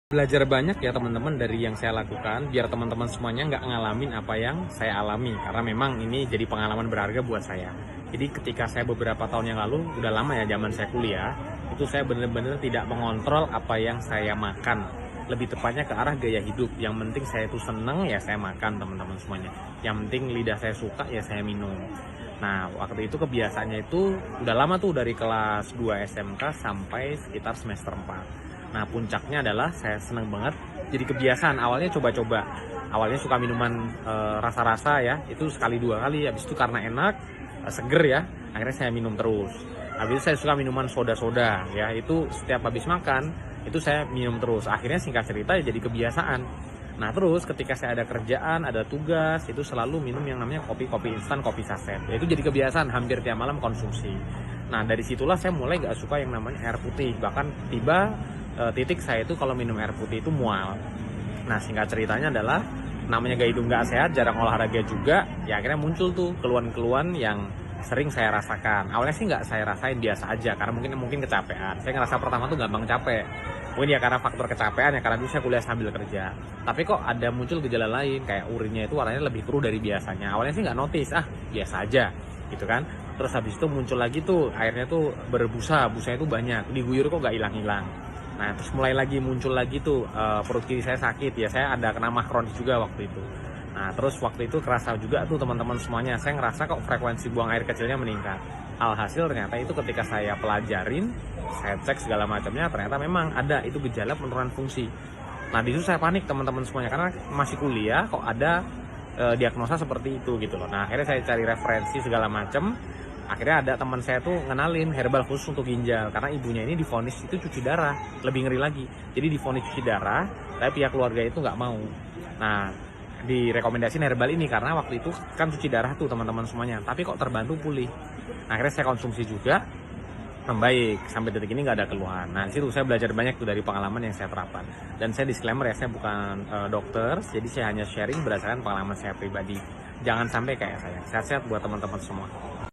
Belajar banyak ya teman-teman dari yang saya lakukan, biar teman-teman semuanya nggak ngalamin apa yang saya alami. Karena memang ini jadi pengalaman berharga buat saya. Jadi ketika saya beberapa tahun yang lalu, udah lama ya zaman saya kuliah, itu saya bener-bener tidak mengontrol apa yang saya makan. Lebih tepatnya ke arah gaya hidup. Yang penting saya itu seneng ya saya makan teman-teman semuanya. Yang penting lidah saya suka ya saya minum. Nah, waktu itu kebiasaannya itu udah lama tuh dari kelas 2 SMK sampai sekitar semester 4. Nah, puncaknya adalah saya seneng banget jadi kebiasaan. Awalnya coba-coba. Awalnya suka minuman rasa-rasa ya, itu sekali dua kali. Habis itu karena enak, seger ya, akhirnya saya minum terus. Habis itu saya suka minuman soda-soda ya, itu setiap habis makan itu saya minum terus. Akhirnya singkat cerita ya jadi kebiasaan. Nah, terus ketika saya ada kerjaan, ada tugas, itu selalu minum yang namanya kopi instan, kopi saset. Ya, itu jadi kebiasaan, hampir tiap malam konsumsi. Nah, dari situlah saya mulai gak suka yang namanya air putih. Bahkan tiba titik saya itu kalau minum air putih itu mual. Nah, singkat ceritanya adalah namanya gaya hidup gak sehat, jarang olahraga juga, ya akhirnya muncul tuh keluhan-keluhan yang sering saya rasakan. Awalnya sih nggak saya rasain, biasa aja, karena mungkin kecapean. Saya ngerasa pertama tuh gampang capek. Mungkin ya karena faktor kecapean ya, karena dulu saya kuliah sambil kerja. Tapi kok ada muncul gejala lain, kayak urinnya itu warnanya lebih keruh dari biasanya. Awalnya sih nggak notice, biasa aja, gitu kan. Terus habis itu muncul lagi tuh, airnya tuh berbusa, busanya tuh banyak, diguyur kok nggak hilang-hilang. Nah, terus mulai lagi muncul lagi tuh perut kiri saya sakit ya, saya ada kena mah kronis juga waktu itu. Nah, terus waktu itu kerasa juga tuh teman-teman semuanya, saya ngerasa kok frekuensi buang air kecilnya meningkat. Alhasil ternyata itu ketika saya pelajarin, saya cek segala macamnya, ternyata memang ada itu gejala penurunan fungsi. Nah, di situ saya panik teman-teman semuanya, karena masih kuliah kok ada diagnosa seperti itu gitu loh. Nah, akhirnya saya cari referensi segala macam. Akhirnya ada teman saya tuh ngenalin herbal khusus untuk ginjal, karena ibunya ini divonis itu cuci darah, lebih ngeri lagi. Jadi divonis cuci darah, tapi pihak keluarga itu nggak mau. Nah, direkomendasiin herbal ini karena waktu itu kan cuci darah tuh teman-teman semuanya, tapi kok terbantu pulih. Nah, akhirnya saya konsumsi juga, membaik, sampai detik ini nggak ada keluhan. Nah, situ saya belajar banyak tuh dari pengalaman yang saya terapkan. Dan saya disclaimer ya, saya bukan dokter, jadi saya hanya sharing berdasarkan pengalaman saya pribadi. Jangan sampai kayak saya. Sehat-sehat buat teman-teman semua.